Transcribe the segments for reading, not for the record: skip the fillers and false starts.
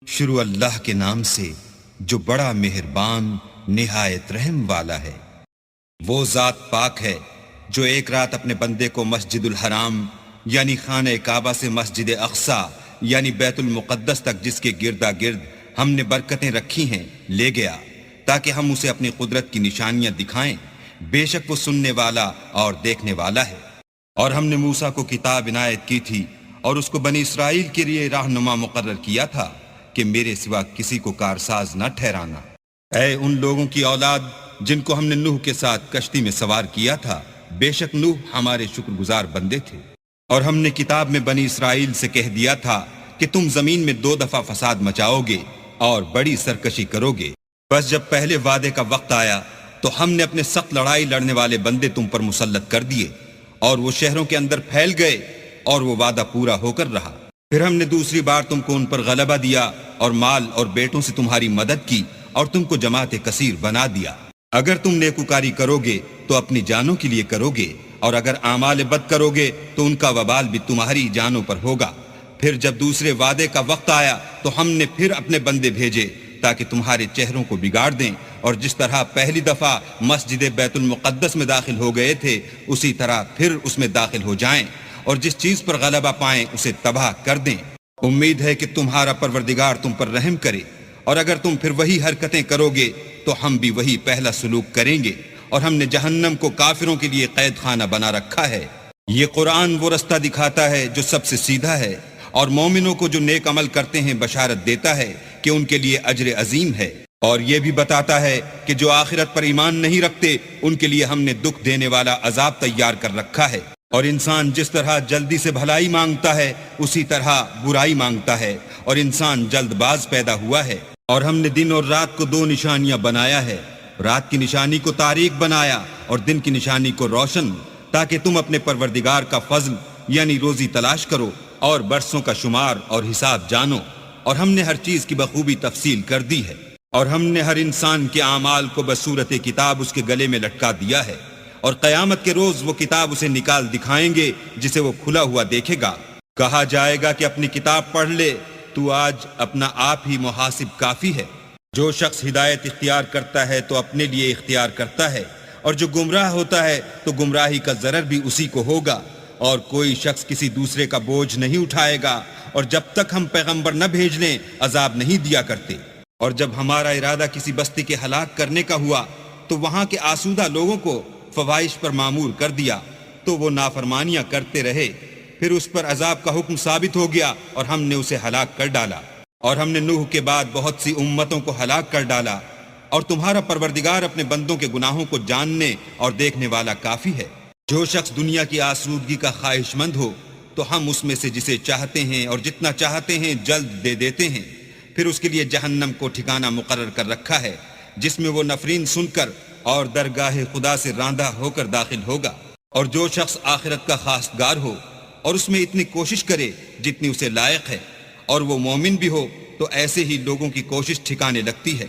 شروع اللہ کے نام سے جو بڑا مہربان نہایت رحم والا ہے۔ وہ ذات پاک ہے جو ایک رات اپنے بندے کو مسجد الحرام یعنی خانہ کعبہ سے مسجد اقصی یعنی بیت المقدس تک، جس کے گردا گرد ہم نے برکتیں رکھی ہیں، لے گیا تاکہ ہم اسے اپنی قدرت کی نشانیاں دکھائیں۔ بے شک وہ سننے والا اور دیکھنے والا ہے۔ اور ہم نے موسیٰ کو کتاب عنایت کی تھی اور اس کو بنی اسرائیل کے لیے رہنما مقرر کیا تھا کہ میرے سوا کسی کو کارساز نہ ٹھہرانا۔ اے ان لوگوں کی اولاد جن کو ہم نے نوح کے ساتھ کشتی میں سوار کیا تھا، بے شک نوح ہمارے شکر گزار بندے تھے۔ اور ہم نے کتاب میں بنی اسرائیل سے کہہ دیا تھا کہ تم زمین میں 2 دفعہ فساد مچاؤ گے اور بڑی سرکشی کرو گے۔ بس جب پہلے وعدے کا وقت آیا تو ہم نے اپنے سخت لڑائی لڑنے والے بندے تم پر مسلط کر دیے، اور وہ شہروں کے اندر پھیل گئے، اور وہ وعدہ پورا ہو کر رہا۔ پھر ہم نے دوسری بار تم کو ان پر غلبہ دیا اور مال اور بیٹوں سے تمہاری مدد کی اور تم کو جماعت کثیر بنا دیا۔ اگر تم نیکوکاری کرو گے تو اپنی جانوں کے لیے کرو گے، اور اگر اعمال بد کرو گے تو ان کا وبال بھی تمہاری جانوں پر ہوگا۔ پھر جب دوسرے وعدے کا وقت آیا تو ہم نے پھر اپنے بندے بھیجے تاکہ تمہارے چہروں کو بگاڑ دیں، اور جس طرح پہلی دفعہ مسجد بیت المقدس میں داخل ہو گئے تھے اسی طرح پھر اس میں داخل ہو جائیں، اور جس چیز پر غلبہ پائیں اسے تباہ کر دیں۔ امید ہے کہ تمہارا پروردگار تم پر رحم کرے، اور اگر تم پھر وہی حرکتیں کرو گے تو ہم بھی وہی پہلا سلوک کریں گے، اور ہم نے جہنم کو کافروں کے لیے قید خانہ بنا رکھا ہے۔ یہ قرآن وہ رستہ دکھاتا ہے جو سب سے سیدھا ہے، اور مومنوں کو جو نیک عمل کرتے ہیں بشارت دیتا ہے کہ ان کے لیے اجر عظیم ہے، اور یہ بھی بتاتا ہے کہ جو آخرت پر ایمان نہیں رکھتے ان کے لیے ہم نے دکھ دینے والا عذاب تیار کر رکھا ہے۔ اور انسان جس طرح جلدی سے بھلائی مانگتا ہے اسی طرح برائی مانگتا ہے، اور انسان جلد باز پیدا ہوا ہے۔ اور ہم نے دن اور رات کو 2 نشانیاں بنایا ہے، رات کی نشانی کو تاریک بنایا اور دن کی نشانی کو روشن، تاکہ تم اپنے پروردگار کا فضل یعنی روزی تلاش کرو اور برسوں کا شمار اور حساب جانو۔ اور ہم نے ہر چیز کی بخوبی تفصیل کر دی ہے، اور ہم نے ہر انسان کے اعمال کو بصورت کتاب اس کے گلے میں لٹکا دیا ہے، اور قیامت کے روز وہ کتاب اسے نکال دکھائیں گے جسے وہ کھلا ہوا دیکھے گا۔ کہا جائے گا کہ اپنی کتاب پڑھ لے، تو آج اپنا آپ ہی محاسب کافی ہے۔ جو شخص ہدایت اختیار کرتا ہے تو اپنے لیے اختیار کرتا ہے، اور جو گمراہ ہوتا ہے تو گمراہی کا ضرر بھی اسی کو ہوگا، اور کوئی شخص کسی دوسرے کا بوجھ نہیں اٹھائے گا، اور جب تک ہم پیغمبر نہ بھیج لیں عذاب نہیں دیا کرتے۔ اور جب ہمارا ارادہ کسی بستی کے ہلاک کرنے کا ہوا تو وہاں کے آسودہ لوگوں کو فوائش پر معمور کر دیا، تو وہ نافرمانیاں کرتے رہے، پھر اس پر عذاب کا حکم ثابت ہو گیا اور ہم نے اسے ہلاک کر ڈالا۔ اور ہم نے نوح کے بعد بہت سی امتوں کو ہلاک کر ڈالا، اور تمہارا پروردگار اپنے بندوں کے گناہوں کو جاننے اور دیکھنے والا کافی ہے۔ جو شخص دنیا کی آسودگی کا خواہش مند ہو تو ہم اس میں سے جسے چاہتے ہیں اور جتنا چاہتے ہیں جلد دے دیتے ہیں، پھر اس کے لیے جہنم کو ٹھکانہ مقرر کر رکھا ہے، جس میں وہ نفرین سن کر اور درگاہ خدا سے راندہ ہو کر داخل ہوگا۔ اور جو شخص آخرت کا خواستگار ہو اور اس میں اتنی کوشش کرے جتنی اسے لائق ہے، اور وہ مومن بھی ہو، تو ایسے ہی لوگوں کی کوشش ٹھکانے لگتی ہے۔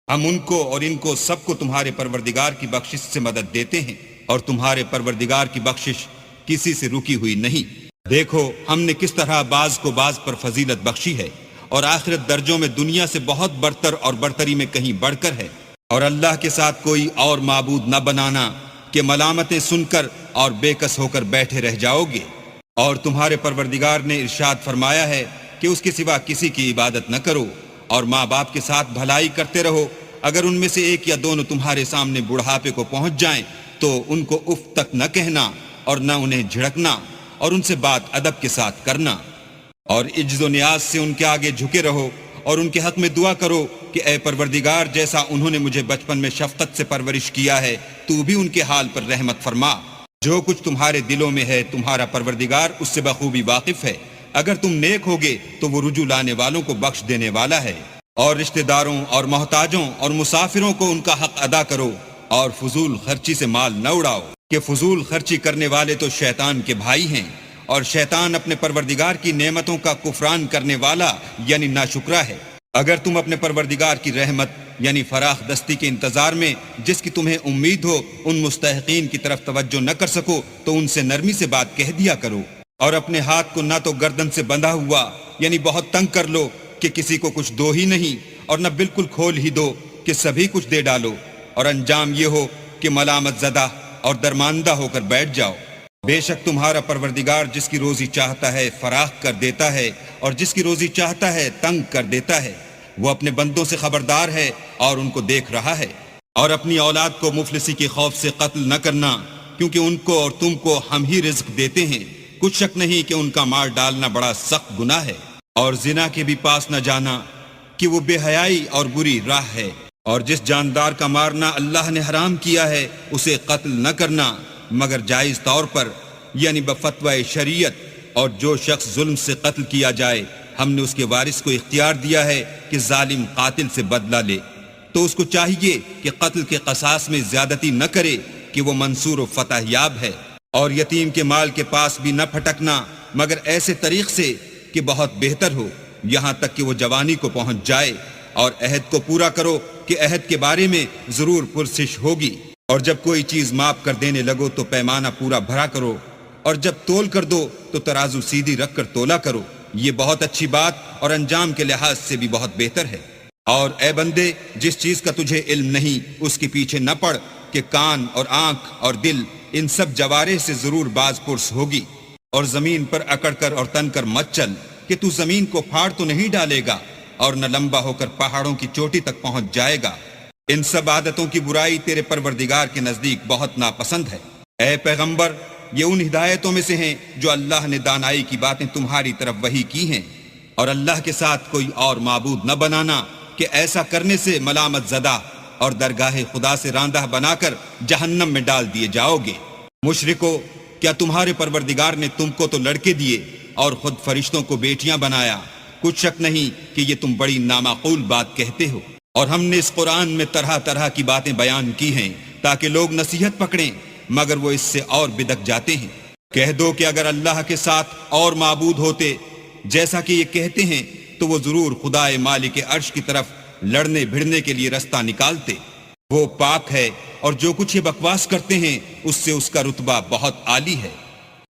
ہم ان کو اور ان کو سب کو تمہارے پروردگار کی بخشش سے مدد دیتے ہیں، اور تمہارے پروردگار کی بخشش کسی سے رکی ہوئی نہیں۔ دیکھو ہم نے کس طرح بعض کو بعض پر فضیلت بخشی ہے، اور آخرت درجوں میں دنیا سے بہت برتر اور برتری میں کہیں بڑھ کر ہے۔ اور اللہ کے ساتھ کوئی اور معبود نہ بنانا کہ ملامتیں سن کر اور بے کس ہو کر بیٹھے رہ جاؤ گے۔ اور تمہارے پروردگار نے ارشاد فرمایا ہے کہ اس کے سوا کسی کی عبادت نہ کرو، اور ماں باپ کے ساتھ بھلائی کرتے رہو۔ اگر ان میں سے ایک یا دونوں تمہارے سامنے بڑھاپے کو پہنچ جائیں تو ان کو اف تک نہ کہنا اور نہ انہیں جھڑکنا، اور ان سے بات ادب کے ساتھ کرنا، اور عجز و نیاز سے ان کے آگے جھکے رہو، اور ان کے حق میں دعا کرو کہ اے پروردگار، جیسا انہوں نے مجھے بچپن میں شفقت سے پرورش کیا ہے تو بھی ان کے حال پر رحمت فرما۔ جو کچھ تمہارے دلوں میں ہے تمہارا پروردگار اس سے بخوبی واقف ہے۔ اگر تم نیک ہوگے تو وہ رجوع لانے والوں کو بخش دینے والا ہے۔ اور رشتہ داروں اور محتاجوں اور مسافروں کو ان کا حق ادا کرو، اور فضول خرچی سے مال نہ اڑاؤ، کہ فضول خرچی کرنے والے تو شیطان کے بھائی ہیں، اور شیطان اپنے پروردگار کی نعمتوں کا کفران کرنے والا یعنی ناشکرا ہے۔ اگر تم اپنے پروردگار کی رحمت یعنی فراخ دستی کے انتظار میں جس کی تمہیں امید ہو ان مستحقین کی طرف توجہ نہ کر سکو تو ان سے نرمی سے بات کہہ دیا کرو، اور اپنے ہاتھ کو نہ تو گردن سے بندھا ہوا یعنی بہت تنگ کر لو کہ کسی کو کچھ دو ہی نہیں اور نہ بالکل کھول ہی دو کہ سبھی کچھ دے ڈالو، اور انجام یہ ہو کہ ملامت زدہ اور درماندہ ہو کر بیٹھ جاؤ۔ بے شک تمہارا پروردگار جس کی روزی چاہتا ہے فراخ کر دیتا ہے، اور جس کی روزی چاہتا ہے تنگ کر دیتا ہے۔ وہ اپنے بندوں سے خبردار ہے اور ان کو دیکھ رہا ہے۔ اور اپنی اولاد کو مفلسی کے خوف سے قتل نہ کرنا، کیونکہ ان کو اور تم کو ہم ہی رزق دیتے ہیں، کچھ شک نہیں کہ ان کا مار ڈالنا بڑا سخت گناہ ہے۔ اور زنا کے بھی پاس نہ جانا کہ وہ بے حیائی اور بری راہ ہے۔ اور جس جاندار کا مارنا اللہ نے حرام کیا ہے اسے قتل نہ کرنا مگر جائز طور پر، یعنی بفتوی شریعت۔ اور جو شخص ظلم سے قتل کیا جائے ہم نے اس کے وارث کو اختیار دیا ہے کہ ظالم قاتل سے بدلہ لے، تو اس کو چاہیے کہ قتل کے قصاص میں زیادتی نہ کرے کہ وہ منصور و فتح یاب ہے۔ اور یتیم کے مال کے پاس بھی نہ پھٹکنا مگر ایسے طریق سے کہ بہت بہتر ہو، یہاں تک کہ وہ جوانی کو پہنچ جائے۔ اور عہد کو پورا کرو کہ عہد کے بارے میں ضرور پرسش ہوگی۔ اور جب کوئی چیز ماپ کر دینے لگو تو پیمانہ پورا بھرا کرو، اور جب تول کر دو تو ترازو سیدھی رکھ کر تولا کرو، یہ بہت اچھی بات اور انجام کے لحاظ سے بھی بہت بہتر ہے۔ اور اے بندے، جس چیز کا تجھے علم نہیں اس کے پیچھے نہ پڑ کہ کان اور آنکھ اور دل ان سب جوارح سے ضرور باز پرس ہوگی۔ اور زمین پر اکڑ کر اور تن کر مت چل کہ تو زمین کو پھاڑ تو نہیں ڈالے گا اور نہ لمبا ہو کر پہاڑوں کی چوٹی تک پہنچ جائے گا۔ ان سب عادتوں کی برائی تیرے پروردگار کے نزدیک بہت ناپسند ہے۔ اے پیغمبر، یہ ان ہدایتوں میں سے ہیں جو اللہ نے دانائی کی باتیں تمہاری طرف وحی کی ہیں، اور اللہ کے ساتھ کوئی اور معبود نہ بنانا کہ ایسا کرنے سے ملامت زدہ اور درگاہ خدا سے راندہ بنا کر جہنم میں ڈال دیے جاؤ گے۔ مشرکو، کیا تمہارے پروردگار نے تم کو تو لڑکے دیے اور خود فرشتوں کو بیٹیاں بنایا؟ کچھ شک نہیں کہ یہ تم بڑی نامعقول بات کہتے ہو۔ اور ہم نے اس قرآن میں طرح طرح کی باتیں بیان کی ہیں تاکہ لوگ نصیحت پکڑیں، مگر وہ اس سے اور بدک جاتے ہیں۔ کہہ دو کہ اگر اللہ کے ساتھ اور معبود ہوتے جیسا کہ یہ کہتے ہیں تو وہ ضرور خدائے مالک عرش کی طرف لڑنے بھڑنے کے لیے رستہ نکالتے۔ وہ پاک ہے اور جو کچھ یہ بکواس کرتے ہیں اس سے اس کا رتبہ بہت عالی ہے۔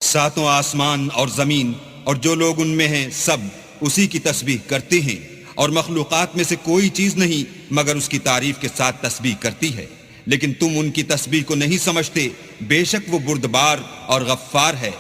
ساتوں آسمان اور زمین اور جو لوگ ان میں ہیں سب اسی کی تسبیح کرتے ہیں، اور مخلوقات میں سے کوئی چیز نہیں مگر اس کی تعریف کے ساتھ تسبیح کرتی ہے، لیکن تم ان کی تسبیح کو نہیں سمجھتے۔ بے شک وہ بردبار اور غفار ہے۔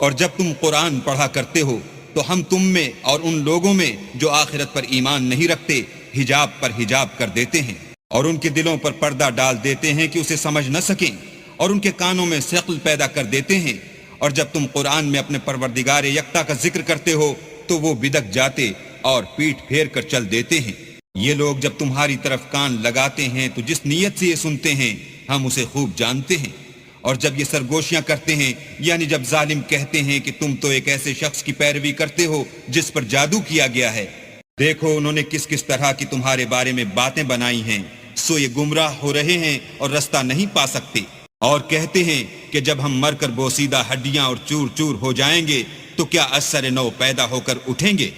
اور جب تم قرآن پڑھا کرتے ہو تو ہم تم میں اور ان لوگوں میں جو آخرت پر ایمان نہیں رکھتے حجاب پر حجاب کر دیتے ہیں، اور ان کے دلوں پر پردہ ڈال دیتے ہیں کہ اسے سمجھ نہ سکیں، اور ان کے کانوں میں ثقل پیدا کر دیتے ہیں۔ اور جب تم قرآن میں اپنے پروردگار یکتا کا ذکر کرتے ہو تو وہ بدک جاتے اور پیٹھ پھیر کر چل دیتے ہیں۔ یہ لوگ جب تمہاری طرف کان لگاتے ہیں تو جس نیت سے یہ سنتے ہیں ہم اسے خوب جانتے ہیں۔ اور جب یہ سرگوشیاں کرتے ہیں، یعنی جب ظالم کہتے ہیں کہ تم تو ایک ایسے شخص کی پیروی کرتے ہو جس پر جادو کیا گیا ہے، دیکھو انہوں نے کس کس طرح کی تمہارے بارے میں باتیں بنائی ہیں، سو یہ گمراہ ہو رہے ہیں اور رستہ نہیں پا سکتے۔ اور کہتے ہیں کہ جب ہم مر کر بوسیدہ ہڈیاں اور چور چور ہو جائیں گے تو کیا اثر نو پیدا ہو کر اٹھیں گے؟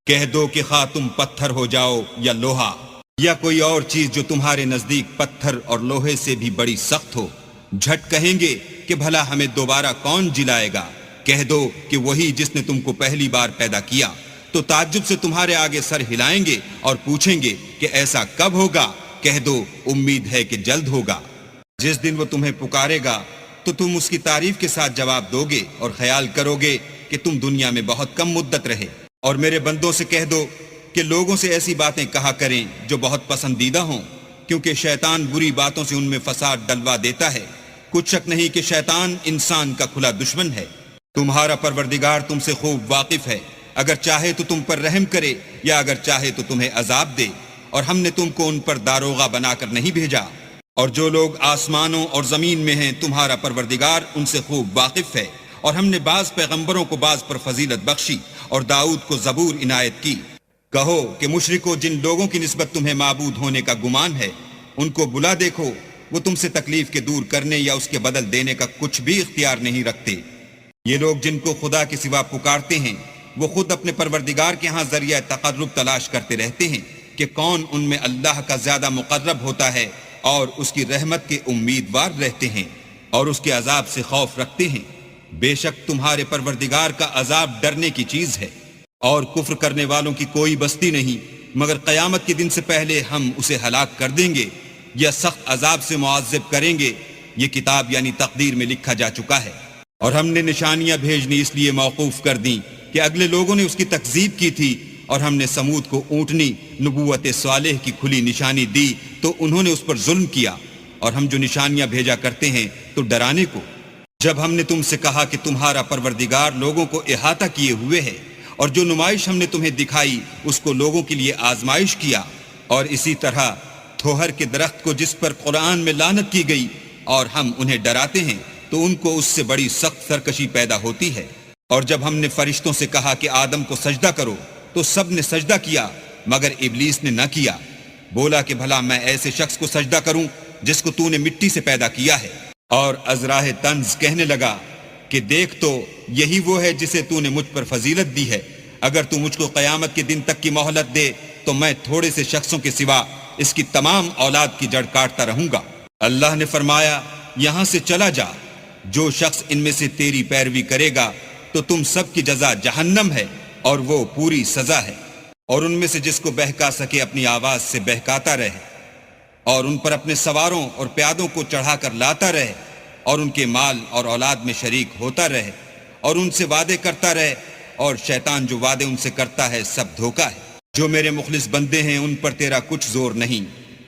کہہ دو کہ خواہ تم پتھر ہو جاؤ یا لوہا یا کوئی اور چیز جو تمہارے نزدیک پتھر اور لوہے سے بھی بڑی سخت ہو، جھٹ کہیں گے کہ بھلا ہمیں دوبارہ کون جلائے گا؟ کہہ دو کہ وہی جس نے تم کو پہلی بار پیدا کیا، تو تعجب سے تمہارے آگے سر ہلائیں گے اور پوچھیں گے کہ ایسا کب ہوگا؟ کہہ دو امید ہے کہ جلد ہوگا۔ جس دن وہ تمہیں پکارے گا تو تم اس کی تعریف کے ساتھ جواب دو گے اور خیال کرو گے کہ تم دنیا میں بہت کم مدت رہے۔ اور میرے بندوں سے کہہ دو کہ لوگوں سے ایسی باتیں کہا کریں جو بہت پسندیدہ ہوں، کیونکہ شیطان بری باتوں سے ان میں فساد ڈلوا دیتا ہے۔ کچھ شک نہیں کہ شیطان انسان کا کھلا دشمن ہے۔ تمہارا پروردگار تم سے خوب واقف ہے، اگر چاہے تو تم پر رحم کرے یا اگر چاہے تو تمہیں عذاب دے، اور ہم نے تم کو ان پر داروغہ بنا کر نہیں بھیجا۔ اور جو لوگ آسمانوں اور زمین میں ہیں تمہارا پروردگار ان سے خوب واقف ہے، اور ہم نے بعض پیغمبروں کو بعض پر فضیلت بخشی اور داؤد کو زبور عنایت کی۔ کہو کہ مشرکو، جن لوگوں کی نسبت تمہیں معبود ہونے کا گمان ہے ان کو بلا دیکھو، وہ تم سے تکلیف کے دور کرنے یا اس کے بدل دینے کا کچھ بھی اختیار نہیں رکھتے۔ یہ لوگ جن کو خدا کے سوا پکارتے ہیں وہ خود اپنے پروردگار کے ہاں ذریعہ تقرب تلاش کرتے رہتے ہیں کہ کون ان میں اللہ کا زیادہ مقرب ہوتا ہے، اور اس کی رحمت کے امیدوار رہتے ہیں اور اس کے عذاب سے خوف رکھتے ہیں۔ بے شک تمہارے پروردگار کا عذاب ڈرنے کی چیز ہے۔ اور کفر کرنے والوں کی کوئی بستی نہیں مگر قیامت کے دن سے پہلے ہم اسے ہلاک کر دیں گے یا سخت عذاب سے معذب کریں گے، یہ کتاب یعنی تقدیر میں لکھا جا چکا ہے۔ اور ہم نے نشانیاں بھیجنی اس لیے موقوف کر دیں کہ اگلے لوگوں نے اس کی تکذیب کی تھی، اور ہم نے سمود کو اونٹنی نبوت صالح کی کھلی نشانی دی تو انہوں نے اس پر ظلم کیا، اور ہم جو نشانیاں بھیجا کرتے ہیں تو ڈرانے کو۔ جب ہم نے تم سے کہا کہ تمہارا پروردگار لوگوں کو احاطہ کیے ہوئے ہے، اور جو نمائش ہم نے تمہیں دکھائی اس کو لوگوں کے لیے آزمائش کیا، اور اسی طرح تھوہر کے درخت کو جس پر قرآن میں لعنت کی گئی اور ہم انہیں ڈراتے ہیں تو ان کو اس سے بڑی سخت سرکشی پیدا ہوتی ہے۔ اور جب ہم نے فرشتوں سے کہا کہ آدم کو سجدہ کرو تو سب نے سجدہ کیا مگر ابلیس نے نہ کیا، بولا کہ بھلا میں ایسے شخص کو سجدہ کروں جس کو تو نے مٹی سے پیدا کیا ہے۔ اور ازراہ طنز کہنے لگا کہ دیکھ تو یہی وہ ہے جسے تو نے مجھ پر فضیلت دی ہے، اگر تو مجھ کو قیامت کے دن تک کی مہلت دے تو میں تھوڑے سے شخصوں کے سوا اس کی تمام اولاد کی جڑ کاٹتا رہوں گا۔ اللہ نے فرمایا یہاں سے چلا جا، جو شخص ان میں سے تیری پیروی کرے گا تو تم سب کی جزا جہنم ہے اور وہ پوری سزا ہے، اور ان میں سے جس کو بہکا سکے اپنی آواز سے بہکاتا رہے، اور ان پر اپنے سواروں اور پیادوں کو چڑھا کر لاتا رہے، اور ان کے مال اور اولاد میں شریک ہوتا رہے، اور ان سے وعدے کرتا رہے، اور شیطان جو وعدے ان سے کرتا ہے سب دھوکہ ہے۔ جو میرے مخلص بندے ہیں ان پر تیرا کچھ زور نہیں،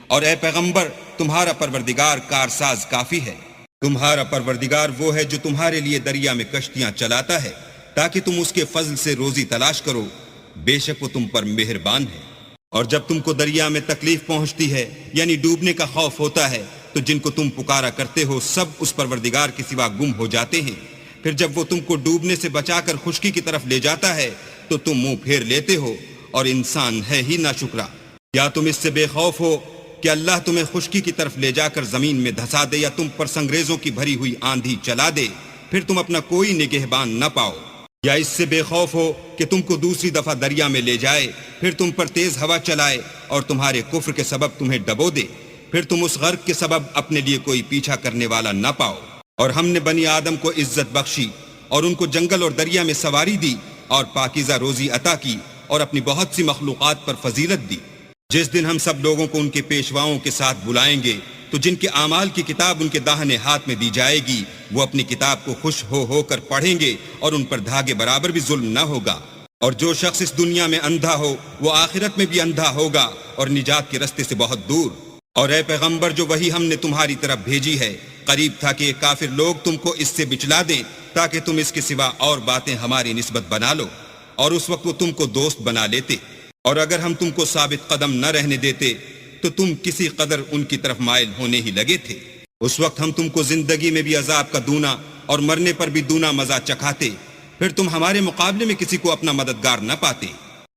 اور اے پیغمبر تمہارا پروردگار کارساز کافی ہے۔ تمہارا پروردگار وہ ہے جو تمہارے لیے دریا میں کشتیاں چلاتا ہے تاکہ تم اس کے فضل سے روزی تلاش کرو، بے شک وہ تم پر مہربان ہے۔ اور جب تم کو دریا میں تکلیف پہنچتی ہے یعنی ڈوبنے کا خوف ہوتا ہے تو جن کو تم پکارا کرتے ہو سب اس پروردگار کے سوا گم ہو جاتے ہیں، پھر جب وہ تم کو ڈوبنے سے بچا کر خشکی کی طرف لے جاتا ہے تو تم منہ پھیر لیتے ہو، اور انسان ہے ہی ناشکرا۔ کیا تم اس سے بے خوف ہو کہ اللہ تمہیں خشکی کی طرف لے جا کر زمین میں دھسا دے یا تم پر سنگریزوں کی بھری ہوئی آندھی چلا دے، پھر تم اپنا کوئی نگہبان نہ پاؤ؟ یا اس سے بے خوف ہو کہ تم کو دوسری دفعہ دریا میں لے جائے، پھر تم پر تیز ہوا چلائے اور تمہارے کفر کے سبب تمہیں ڈبو دے، پھر تم اس غرق کے سبب اپنے لیے کوئی پیچھا کرنے والا نہ پاؤ؟ اور ہم نے بنی آدم کو عزت بخشی اور ان کو جنگل اور دریا میں سواری دی اور پاکیزہ روزی عطا کی اور اپنی بہت سی مخلوقات پر فضیلت دی۔ جس دن ہم سب لوگوں کو ان کے پیشواؤں کے ساتھ بلائیں گے تو جن کے اعمال کی کتاب ان کے داہنے ہاتھ میں دی جائے گی وہ اپنی کتاب کو خوش ہو کر پڑھیں گے اور ان پر دھاگے برابر بھی ظلم نہ ہوگا۔ اور جو شخص اس دنیا میں اندھا ہو وہ آخرت میں بھی اندھا ہوگا اور نجات کے رستے سے بہت دور۔ اور اے پیغمبر جو وہی ہم نے تمہاری طرف بھیجی ہے، قریب تھا کہ یہ کافر لوگ تم کو اس سے بچلا دیں تاکہ تم اس کے سوا اور باتیں ہماری نسبت بنا لو، اور اس وقت وہ تم کو دوست بنا لیتے۔ اور اگر ہم تم کو ثابت قدم نہ رہنے دیتے تو تم کسی قدر ان کی طرف مائل ہونے ہی لگے تھے۔ اس وقت ہم تم کو زندگی میں بھی عذاب کا دونا اور مرنے پر بھی دونا مزہ چکھاتے، پھر تم ہمارے مقابلے میں کسی کو اپنا مددگار نہ پاتے۔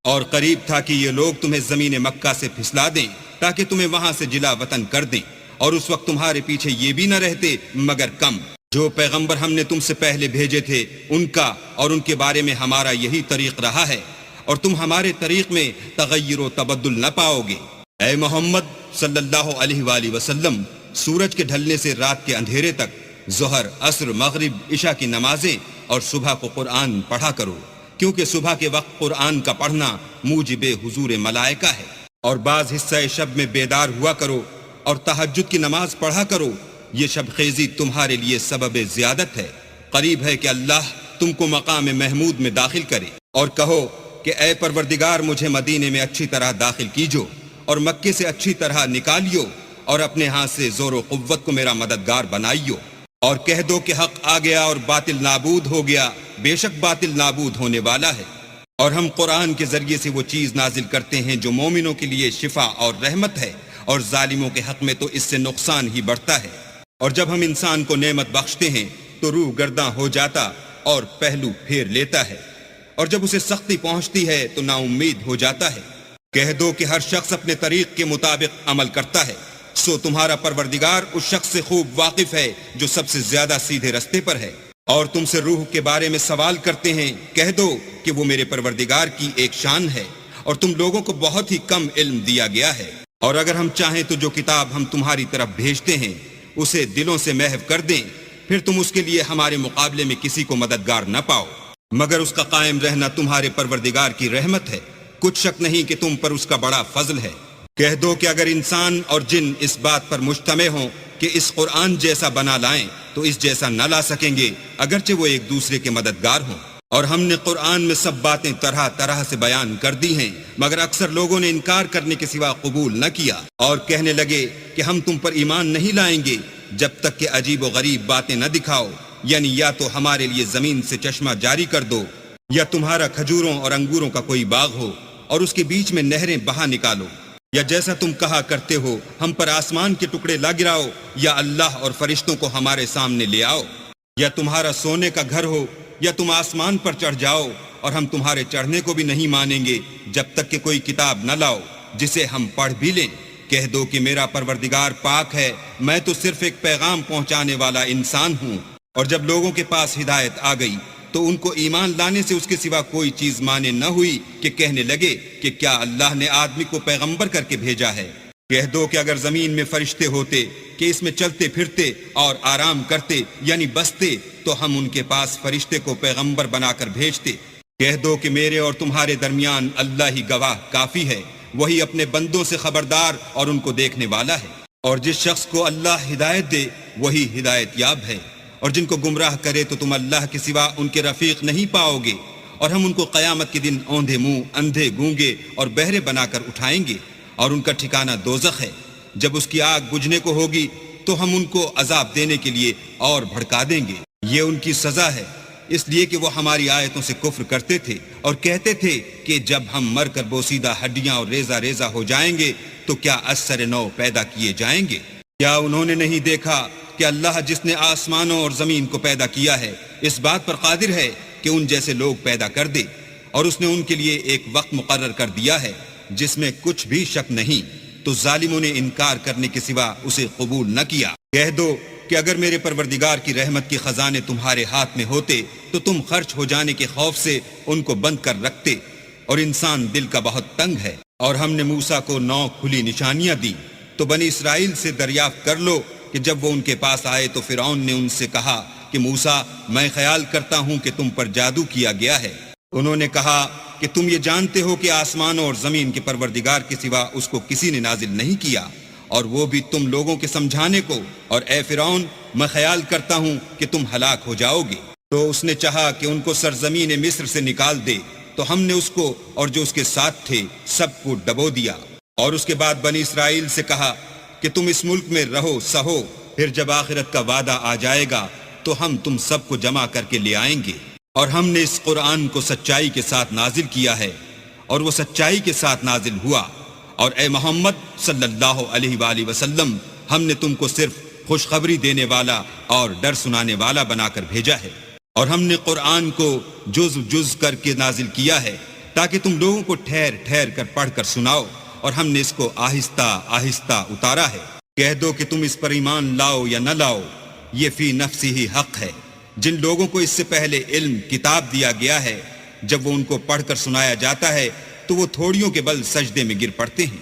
اور قریب تھا کہ یہ لوگ تمہیں زمین مکہ سے پھسلا دیں تاکہ تمہیں وہاں سے جلا وطن کر دیں، اور اس وقت تمہارے پیچھے یہ بھی نہ رہتے مگر کم۔ جو پیغمبر ہم نے تم سے پہلے بھیجے تھے ان کا اور ان کے بارے میں ہمارا یہی طریق رہا ہے، اور تم ہمارے طریق میں تغیر و تبدل نہ پاؤ گے۔ اے محمد صلی اللہ علیہ وآلہ وسلم، سورج کے ڈھلنے سے رات کے اندھیرے تک ظہر، عصر، مغرب، عشاء کی نمازیں اور صبح کو قرآن پڑھا کرو، کیونکہ صبح کے وقت قرآن کا پڑھنا موجب حضور ملائکہ ہے۔ اور بعض حصہ شب میں بیدار ہوا کرو اور تہجد کی نماز پڑھا کرو، یہ شب خیزی تمہارے لیے سبب زیادت ہے۔ قریب ہے کہ اللہ تم کو مقام محمود میں داخل کرے۔ اور کہو کہ اے پروردگار مجھے مدینے میں اچھی طرح داخل کیجو اور مکے سے اچھی طرح نکالیو، اور اپنے ہاتھ سے زور و قوت کو میرا مددگار بنائیو۔ اور کہہ دو کہ حق آ گیا اور باطل نابود ہو گیا، بے شک باطل نابود ہونے والا ہے۔ اور ہم قرآن کے ذریعے سے وہ چیز نازل کرتے ہیں جو مومنوں کے لیے شفا اور رحمت ہے، اور ظالموں کے حق میں تو اس سے نقصان ہی بڑھتا ہے۔ اور جب ہم انسان کو نعمت بخشتے ہیں تو روح گرداں ہو جاتا اور پہلو پھیر لیتا ہے، اور جب اسے سختی پہنچتی ہے تو نا امید ہو جاتا ہے۔ کہہ دو کہ ہر شخص اپنے طریق کے مطابق عمل کرتا ہے، سو تمہارا پروردگار اس شخص سے خوب واقف ہے جو سب سے زیادہ سیدھے رستے پر ہے۔ اور تم سے روح کے بارے میں سوال کرتے ہیں، کہہ دو کہ وہ میرے پروردگار کی ایک شان ہے، اور تم لوگوں کو بہت ہی کم علم دیا گیا ہے۔ اور اگر ہم چاہیں تو جو کتاب ہم تمہاری طرف بھیجتے ہیں اسے دلوں سے محو کر دیں، پھر تم اس کے لیے ہمارے مقابلے میں کسی کو مددگار نہ پاؤ۔ مگر اس کا قائم رہنا تمہارے پروردگار کی رحمت ہے، کچھ شک نہیں کہ تم پر اس کا بڑا فضل ہے۔ کہہ دو کہ اگر انسان اور جن اس بات پر مجتمع ہوں کہ اس قرآن جیسا بنا لائیں تو اس جیسا نہ لا سکیں گے، اگرچہ وہ ایک دوسرے کے مددگار ہوں۔ اور ہم نے قرآن میں سب باتیں طرح طرح سے بیان کر دی ہیں، مگر اکثر لوگوں نے انکار کرنے کے سوا قبول نہ کیا، اور کہنے لگے کہ ہم تم پر ایمان نہیں لائیں گے جب تک کہ عجیب و غریب باتیں نہ دکھاؤ، یعنی یا تو ہمارے لیے زمین سے چشمہ جاری کر دو، یا تمہارا کھجوروں اور انگوروں کا کوئی باغ ہو اور اس کے بیچ میں نہریں بہا نکالو، یا جیسا تم کہا کرتے ہو ہم پر آسمان کے ٹکڑے لا گراؤ، یا اللہ اور فرشتوں کو ہمارے سامنے لے آؤ، یا تمہارا سونے کا گھر ہو، یا تم آسمان پر چڑھ جاؤ اور ہم تمہارے چڑھنے کو بھی نہیں مانیں گے جب تک کہ کوئی کتاب نہ لاؤ جسے ہم پڑھ بھی لیں۔ کہہ دو کہ میرا پروردگار پاک ہے، میں تو صرف ایک پیغام پہنچانے والا انسان ہوں۔ اور جب لوگوں کے پاس ہدایت آ گئی تو ان کو ایمان لانے سے اس کے سوا کوئی چیز مانے نہ ہوئی کہ کہنے لگے کہ کیا اللہ نے آدمی کو پیغمبر کر کے بھیجا ہے۔ کہہ دو کہ اگر زمین میں فرشتے ہوتے کہ اس میں چلتے پھرتے اور آرام کرتے یعنی بستے تو ہم ان کے پاس فرشتے کو پیغمبر بنا کر بھیجتے۔ کہہ دو کہ میرے اور تمہارے درمیان اللہ ہی گواہ کافی ہے، وہی اپنے بندوں سے خبردار اور ان کو دیکھنے والا ہے۔ اور جس شخص کو اللہ ہدایت دے وہی ہدایت یاب ہے، اور جن کو گمراہ کرے تو تم اللہ کے سوا ان کے رفیق نہیں پاؤ گے۔ اور ہم ان کو قیامت کے دن اوندھے منہ، اندھے گونگے اور بہرے بنا کر اٹھائیں گے، اور ان کا ٹھکانہ دوزخ ہے۔ جب اس کی آگ بجھنے کو ہوگی تو ہم ان کو عذاب دینے کے لیے اور بھڑکا دیں گے۔ یہ ان کی سزا ہے، اس لیے کہ وہ ہماری آیتوں سے کفر کرتے تھے اور کہتے تھے کہ جب ہم مر کر بوسیدہ ہڈیاں اور ریزہ ریزہ ہو جائیں گے تو کیا اثر نو پیدا کیے جائیں گے؟ کیا انہوں نے نہیں دیکھا کہ اللہ جس نے آسمانوں اور زمین کو پیدا کیا ہے اس بات پر قادر ہے کہ ان جیسے لوگ پیدا کر دے، اور اس نے ان کے لیے ایک وقت مقرر کر دیا ہے جس میں کچھ بھی شک نہیں، تو ظالموں نے انکار کرنے کے سوا اسے قبول نہ کیا۔ کہہ دو کہ اگر میرے پروردگار کی رحمت کے خزانے تمہارے ہاتھ میں ہوتے تو تم خرچ ہو جانے کے خوف سے ان کو بند کر رکھتے، اور انسان دل کا بہت تنگ ہے۔ اور ہم نے موسیٰ کو 9 کھلی نشانیاں دی، تو بنی اسرائیل سے دریافت کر لو کہ جب وہ ان کے پاس آئے تو فرعون نے ان سے کہا کہ موسیٰ میں خیال کرتا ہوں کہ تم پر جادو کیا گیا ہے۔ انہوں نے کہا کہ تم یہ جانتے ہو کہ آسمانوں اور زمین کے پروردگار کے سوا اس کو کسی نے نازل نہیں کیا، اور وہ بھی تم لوگوں کے سمجھانے کو، اور اے فرعون میں خیال کرتا ہوں کہ تم ہلاک ہو جاؤ گے۔ تو اس نے چاہا کہ ان کو سرزمین مصر سے نکال دے، تو ہم نے اس کو اور جو اس کے ساتھ تھے سب کو ڈبو دیا۔ اور اس کے بعد بنی اسرائیل سے کہا کہ تم اس ملک میں رہو سہو، پھر جب آخرت کا وعدہ آ جائے گا تو ہم تم سب کو جمع کر کے لے آئیں گے۔ اور ہم نے اس قرآن کو سچائی کے ساتھ نازل کیا ہے، اور وہ سچائی کے ساتھ نازل ہوا۔ اور اے محمد صلی اللہ علیہ وآلہ وسلم ہم نے تم کو صرف خوشخبری دینے والا اور ڈر سنانے والا بنا کر بھیجا ہے، اور ہم نے قرآن کو جز جز کر کے نازل کیا ہے تاکہ تم لوگوں کو ٹھہر ٹھہر کر پڑھ کر سناؤ، اور ہم نے اس کو آہستہ آہستہ اتارا ہے۔ کہہ دو کہ تم اس پر ایمان لاؤ یا نہ لاؤ، یہ فی نفسی ہی حق ہے۔ جن لوگوں کو اس سے پہلے علم کتاب دیا گیا ہے، جب وہ ان کو پڑھ کر سنایا جاتا ہے تو وہ تھوڑیوں کے بل سجدے میں گر پڑتے ہیں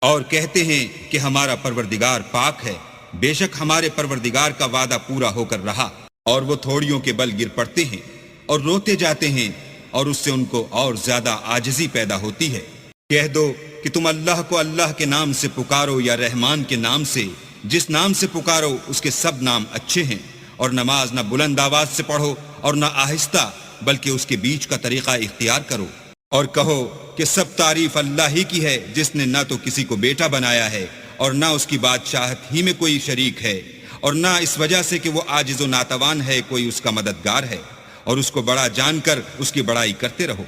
اور کہتے ہیں کہ ہمارا پروردگار پاک ہے، بے شک ہمارے پروردگار کا وعدہ پورا ہو کر رہا، اور وہ تھوڑیوں کے بل گر پڑتے ہیں اور روتے جاتے ہیں، اور اس سے ان کو اور زیادہ عاجزی پیدا ہوتی ہے۔ کہہ دو کہ تم اللہ کو اللہ کے نام سے پکارو یا رحمان کے نام سے، جس نام سے پکارو اس کے سب نام اچھے ہیں، اور نماز نہ بلند آواز سے پڑھو اور نہ آہستہ، بلکہ اس کے بیچ کا طریقہ اختیار کرو، اور کہو کہ سب تعریف اللہ ہی کی ہے جس نے نہ تو کسی کو بیٹا بنایا ہے اور نہ اس کی بادشاہت ہی میں کوئی شریک ہے، اور نہ اس وجہ سے کہ وہ عاجز و ناتوان ہے کوئی اس کا مددگار ہے، اور اس کو بڑا جان کر اس کی بڑائی کرتے رہو۔